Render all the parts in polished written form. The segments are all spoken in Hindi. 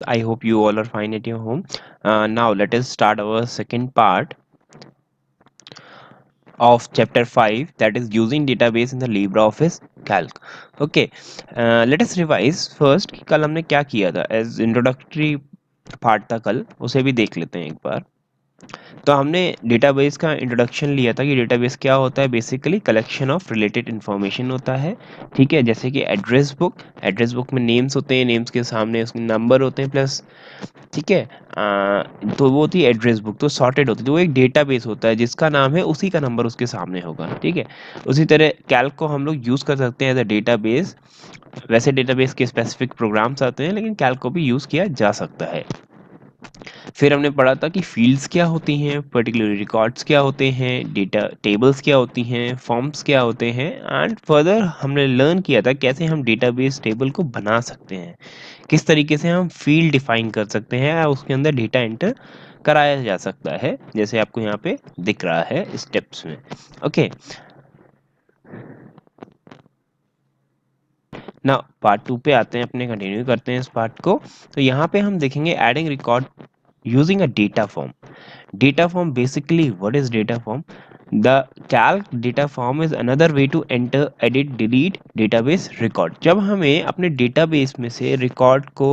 I hope you all are fine at your home. Now let us start our second part of chapter 5, that is using database in the LibreOffice Calc. Okay, let us revise first कि कल हमने क्या किया था एज इंट्रोडक्टरी पार्ट था कल, उसे भी देख लेते हैं एक बार। तो हमने डेटाबेस का इंट्रोडक्शन लिया था कि डेटाबेस क्या होता है। Basically collection of related information होता है, ठीक है। जैसे कि एड्रेस बुक में नेम्स होते हैं, नेम्स के सामने उसके नंबर होते हैं प्लस, ठीक है। तो वो होती है एड्रेस बुक, तो सॉर्टेड होती है, तो वो एक डेटाबेस होता है जिसका नाम है उसी का नंबर उसके सामने होगा, ठीक है। उसी तरह कैल्क को हम लोग यूज़ कर सकते हैं एज अ डेटाबेस। वैसे डेटाबेस के स्पेसिफिक प्रोग्राम्स आते हैं लेकिन कैल्क को भी यूज़ किया जा सकता है। फिर हमने पढ़ा था कि फील्ड्स क्या होती हैं, पर्टिकुलर रिकॉर्ड्स क्या होते हैं, डेटा टेबल्स क्या होती हैं, फॉर्म्स क्या होते हैं, एंड फर्दर हमने लर्न किया था कैसे हम डेटाबेस टेबल को बना सकते हैं, किस तरीके से हम फील्ड डिफाइन कर सकते हैं और उसके अंदर डेटा एंटर कराया जा सकता है, जैसे आपको यहाँ पे दिख रहा है स्टेप्स में। ओके, ना पार्ट 2 पे आते हैं, अपने कंटिन्यू करते हैं इस पार्ट को। तो यहाँ पे हम देखेंगे adding record using a data form. Data form, basically what is data form? The calc data form is another way to enter, edit, delete database record। जब हमें अपने डेटाबेस में से रिकॉर्ड को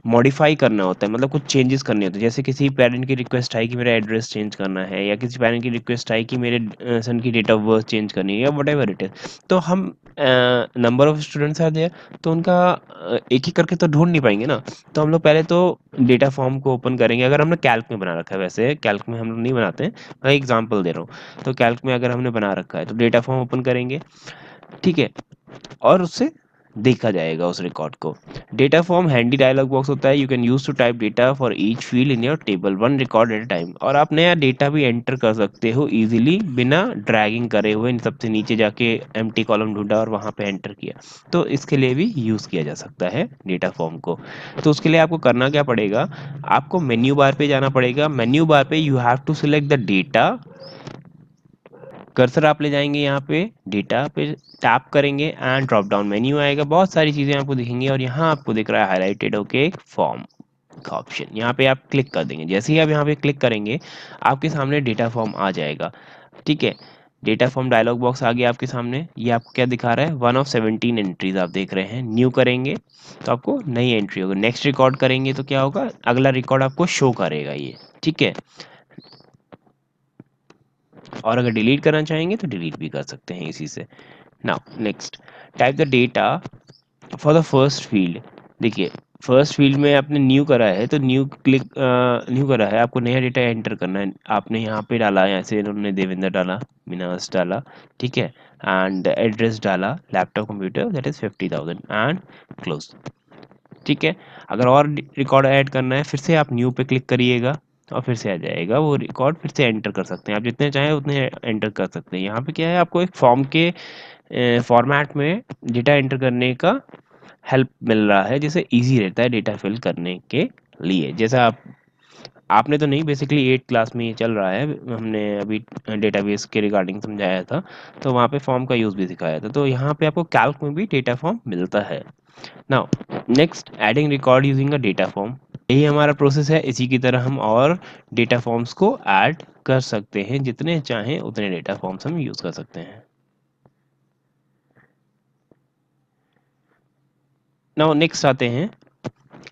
मॉडिफाई करना होता है, मतलब कुछ चेंजेस करने होते हैं, जैसे किसी पेरेंट की रिक्वेस्ट आई कि मेरा एड्रेस चेंज करना है, या किसी पेरेंट की रिक्वेस्ट आई कि मेरे सन की डेट ऑफ बर्थ चेंज करनी है, या वट एवर इट इज़। तो हम number of students are there, तो उनका एक ही करके तो ढूंढ नहीं पाएंगे ना। तो हम लोग पहले तो डेटा फॉर्म को ओपन करेंगे, अगर हमने कैल्क में बना रखा है, वैसे कैल्क में हम लोग नहीं बनाते हैं, मैं एग्जांपल दे रहा हूँ। तो कैल्क में अगर हमने बना रखा है तो डेटा फॉर्म ओपन करेंगे, ठीक है, और उससे देखा जाएगा उस रिकॉर्ड को। Data form handy dialog box होता है, you can use to type data for each field in your table, one record at a time. और आप नया डेटा भी एंटर कर सकते हो इजीली बिना ड्रैगिंग करे हुए, सबसे नीचे जाके एम्प्टी कॉलम ढूंढा और वहां पे एंटर किया। तो इसके लिए भी यूज किया जा सकता है डेटा फॉर्म को। तो उसके लिए आपको करना क्या पड़ेगा, आपको मेन्यू बार पे जाना पड़ेगा। मेन्यू बार पे you have to select the data, cursor आप ले जाएंगे यहाँ पे डेटा पे, टैप करेंगे एंड ड्रॉप डाउन मेन्यू आएगा, बहुत सारी चीज़ें आपको दिखेंगी और यहाँ आपको दिख रहा है हाईलाइटेड ओके फॉर्म का ऑप्शन, यहाँ पे आप क्लिक कर देंगे। जैसे ही आप यहाँ पे क्लिक करेंगे आपके सामने डेटा फॉर्म आ जाएगा, ठीक है। डेटा फॉर्म डायलॉग बॉक्स आ गया आपके सामने, ये आपको क्या दिखा रहा है, 1 of 17 एंट्रीज आप देख रहे हैं। न्यू करेंगे तो आपको नई एंट्री होगी, नेक्स्ट रिकॉर्ड करेंगे तो क्या होगा, अगला रिकॉर्ड आपको शो करेगा ये, ठीक है। और अगर डिलीट करना चाहेंगे तो डिलीट भी कर सकते हैं इसी से। Now next, type the data for the first field. देखिए फर्स्ट फील्ड में आपने न्यू करा है तो न्यू करा है, आपको नया डेटा एंटर करना है। आपने यहाँ पे डाला, ऐसे उन्होंने देवेंद्र डाला, मिनास डाला, ठीक है, एंड एड्रेस डाला, laptop computer that is 50,000 and close, ठीक है। अगर और रिकॉर्ड ऐड करना है फिर से आप न्यू पे क्लिक करिएगा और फिर से आ जाएगा वो रिकॉर्ड, फिर से एंटर कर सकते हैं आप, जितने चाहें उतने एंटर कर सकते हैं। यहाँ पे क्या है, आपको एक फॉर्म के फॉर्मेट में डेटा एंटर करने का हेल्प मिल रहा है, जिससे इजी रहता है डेटा फिल करने के लिए। जैसा आपने तो नहीं, बेसिकली 8th क्लास में ये चल रहा है, हमने अभी डेटाबेस के रिगार्डिंग समझाया था, तो वहाँ पे फॉर्म का यूज़ भी सिखाया था। तो यहाँ पे आपको कैल्क में भी डेटा फॉर्म मिलता है। Now next, adding record using a data form. यही हमारा प्रोसेस है, इसी की तरह हम और डेटा फॉर्म्स को ऐड कर सकते हैं, जितने चाहें उतने डेटा फॉर्म्स हम यूज़ कर सकते हैं। नाउ नेक्स्ट आते हैं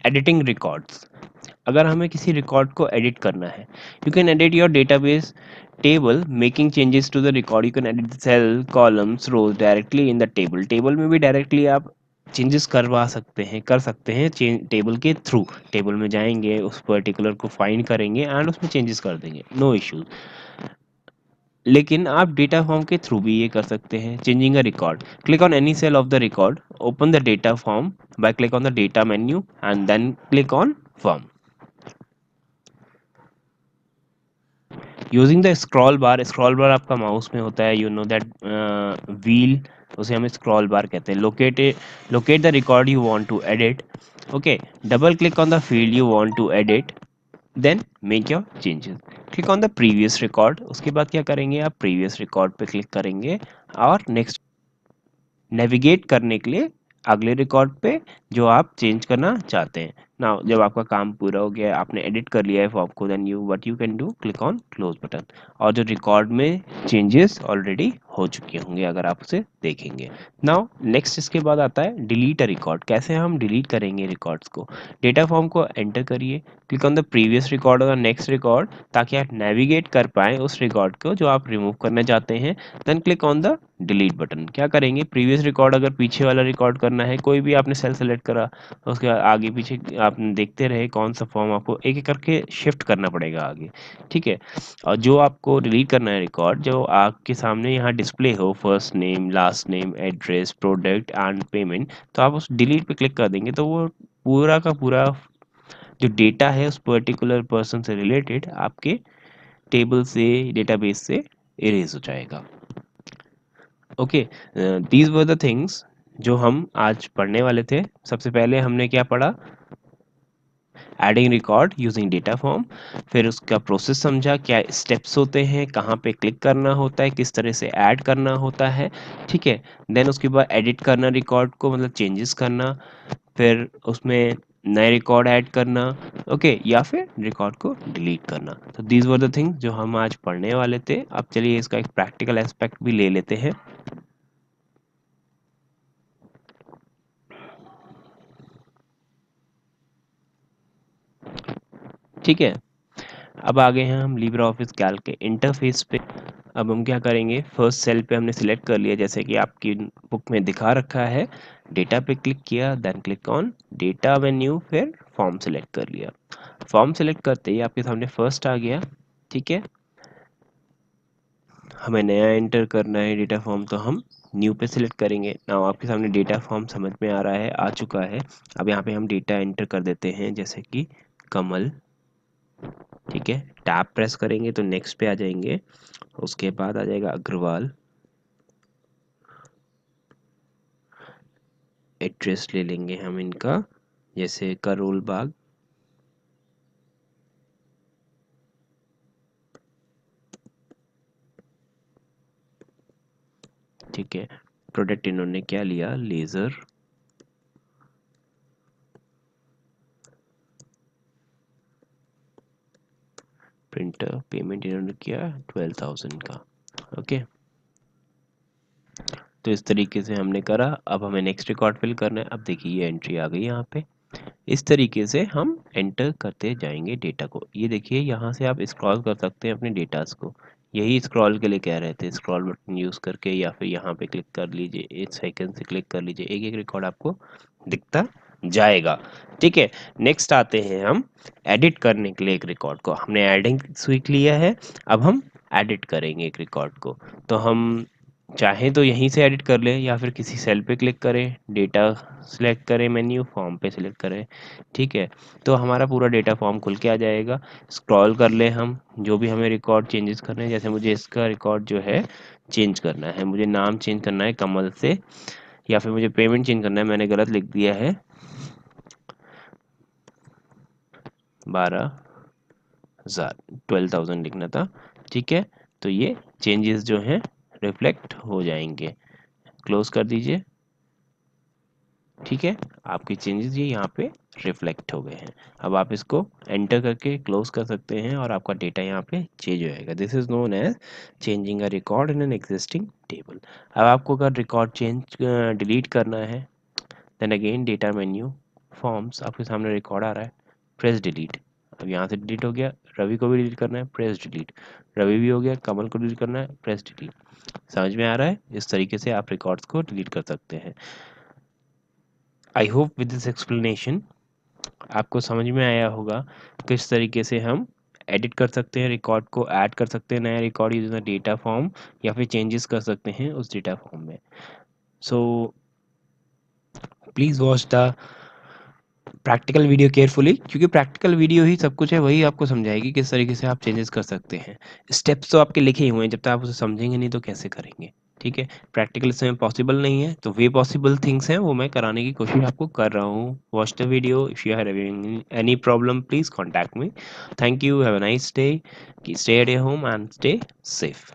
एडिटिंग रिकॉर्ड्स। अगर हमें किसी रिकॉर्ड को एडिट करना है, you can edit your database table making changes to the record. You can edit cell columns rows directly in the table. Table में भी डायरेक्टली आप चेंजेस करवा सकते हैं, कर सकते हैं टेबल के थ्रू। टेबल में जाएंगे, उस पर्टिकुलर को फाइंड करेंगे एंड उसमें चेंजेस कर देंगे, नो इश्यूज। लेकिन आप डेटा फॉर्म के थ्रू भी ये कर सकते हैं। Changing a record, click on any cell of the record, open the data form by click on the data menu and then click on form. Using the scroll bar आपका माउस में होता है, यू नो दैट व्हील, उसे हम स्क्रॉल बार कहते हैं। Locate the record you want to edit, okay, double click on the field you want to edit, then make your changes. Click on the previous record, उसके बाद क्या करेंगे, आप प्रीवियस रिकॉर्ड पे क्लिक करेंगे और नेक्स्ट नेविगेट करने के लिए अगले रिकॉर्ड पे जो आप चेंज करना चाहते हैं। नाउ जब आपका काम पूरा हो गया है, आपने एडिट कर लिया है फॉर्म को, then you what you can do, click on close button, और जो रिकॉर्ड में चेंजेस ऑलरेडी हो चुके होंगे अगर आप उसे देखेंगे। नाउ नेक्स्ट इसके बाद आता है डिलीट अ रिकॉर्ड। कैसे हम डिलीट करेंगे रिकॉर्ड्स को? डेटा फॉर्म को एंटर करिए, click on the previous record और नेक्स्ट रिकॉर्ड, ताकि आप नेविगेट कर पाएँ उस रिकॉर्ड को जो आप रिमूव करना चाहते हैं। Then click on the delete button. क्या करेंगे, प्रीवियस रिकॉर्ड अगर पीछे वाला रिकॉर्ड करना है, कोई भी आपने सेल सेलेक्ट करा, उसके आगे पीछे आप देखते रहे कौन सा फॉर्म आपको एक एक करके शिफ्ट करना पड़ेगा आगे, ठीक है। और जो आपको डिलीट करना है रिकॉर्ड, जो आपके सामने यहाँ डिस्प्ले हो, first name, last name, address, product and payment, तो आप उस डिलीट पे क्लिक कर देंगे तो वो पूरा का पूरा जो डेटा है उस पर्टिकुलर पर्सन से रिलेटेड आपके टेबल से, डेटाबेस से इरेज हो जाएगा। Okay, these were the things जो हम आज पढ़ने वाले थे। सबसे पहले हमने क्या पढ़ा? Adding record using data form. फिर उसका प्रोसेस समझा, क्या स्टेप्स होते हैं, कहाँ पे क्लिक करना होता है, किस तरह से ऐड करना होता है, ठीक है। देन उसके बाद एडिट करना रिकॉर्ड को, मतलब चेंजेस करना, फिर उसमें नए रिकॉर्ड ऐड करना, ओके, या फिर रिकॉर्ड को डिलीट करना। तो दीज वर द थिंग्स जो हम आज पढ़ने वाले थे। अब चलिए इसका एक प्रैक्टिकल एस्पेक्ट भी ले लेते हैं। ठीक है, अब आ गए हैं हम लिब्रे ऑफिस कैल्क के इंटरफेस पे। अब हम क्या करेंगे, फर्स्ट सेल पे हमने सिलेक्ट कर लिया, जैसे कि आपकी बुक में दिखा रखा है। डेटा पे क्लिक किया, then click on data menu, फिर फॉर्म सेलेक्ट कर लिया। फॉर्म सेलेक्ट करते ही आपके सामने फर्स्ट आ गया, ठीक है। हमें नया एंटर करना है डेटा फॉर्म, तो हम न्यू पे सिलेक्ट करेंगे। नाउ आपके सामने डेटा फॉर्म समझ में आ रहा है, आ चुका है। अब यहाँ पे हम डेटा एंटर कर देते हैं, जैसे कि कमल, ठीक है। टैब प्रेस करेंगे तो नेक्स्ट पे आ जाएंगे। उसके बाद आ जाएगा अग्रवाल, एड्रेस ले लेंगे हम इनका, जैसे करोल बाग, ठीक है। प्रोडक्ट इन्होंने क्या लिया, लेजर, प्रिंटर, पेमेंट इन्होंने किया 12,000 का, ओके। तो इस तरीके से हमने करा। अब हमें नेक्स्ट रिकॉर्ड फिल करना है। अब देखिए ये एंट्री आ गई यहाँ पे। इस तरीके से हम एंटर करते जाएंगे डेटा को। ये देखिए यहाँ से आप स्क्रॉल कर सकते हैं अपने डेटास को। यही स्क्रॉल के लिए कह रहे थे, स्क्रॉल बटन यूज़ करके, या फिर यहाँ पे क्लिक कर लीजिए, एक सेकंड से क्लिक कर लीजिए, एक एक रिकॉर्ड आपको दिखता जाएगा, ठीक है। नेक्स्ट आते हैं हम एडिट करने के लिए एक रिकॉर्ड को। हमने एडिंग सीख लिया है, अब हम एडिट करेंगे एक रिकॉर्ड को। तो हम चाहें तो यहीं से एडिट कर लें, या फिर किसी सेल पे क्लिक करें, डेटा सेलेक्ट करें, मेन्यू फॉर्म पे सेलेक्ट करें, ठीक है। तो हमारा पूरा डेटा फॉर्म खुल के आ जाएगा। स्क्रॉल कर लें हम, जो भी हमें रिकॉर्ड चेंजेस करने हैं, जैसे मुझे इसका रिकॉर्ड जो है चेंज करना है, मुझे नाम चेंज करना है कमल से, या फिर मुझे पेमेंट चेंज करना है, मैंने गलत लिख दिया है 12,000, 12,000 लिखना था, ठीक है। तो ये चेंजेस जो हैं रिफ्लेक्ट हो जाएंगे। क्लोज कर दीजिए, ठीक है। आपके चेंजेस ये यहाँ पे रिफ्लेक्ट हो गए हैं। अब आप इसको एंटर करके क्लोज कर सकते हैं और आपका डेटा यहाँ पे चेंज हो जाएगा। This is known as changing a record in an existing table. अब आपको अगर रिकॉर्ड चेंज डिलीट करना है, then again data menu, forms, आपके सामने रिकॉर्ड आ रहा है, प्रेस डिलीट। अब यहाँ से डिलीट हो गया। रवि को भी डिलीट करना है, प्रेस डिलीट। रवि भी हो गया, कमल को डिलीट करना है, प्रेस डिलीट। समझ में आ रहा है? इस तरीके से आप रिकॉर्ड्स को डिलीट कर सकते हैं। I hope with this explanation आपको समझ में आया होगा किस तरीके से हम एडिट कर सकते हैं रिकॉर्ड को, ऐड कर सकते हैं नया रिकॉर्ड यूजिंग डेटा फॉर्म, या फिर चेंजेस कर सकते हैं उस डेटा फॉर्म में। So please watch the practical video carefully, क्योंकि प्रैक्टिकल वीडियो ही सब कुछ है, वही आपको समझाएगी किस तरीके से आप चेंजेस कर सकते हैं। स्टेप्स तो आपके लिखे ही हुए हैं, जब तक आप उसे समझेंगे नहीं तो कैसे करेंगे, ठीक है। प्रैक्टिकल इसमें पॉसिबल नहीं है, तो वे पॉसिबल थिंग्स हैं वो मैं कराने की कोशिश आपको कर रहा हूँ। Watch the video. If you are having any problem please contact me. Thank you, have a nice day, stay at your home and stay safe.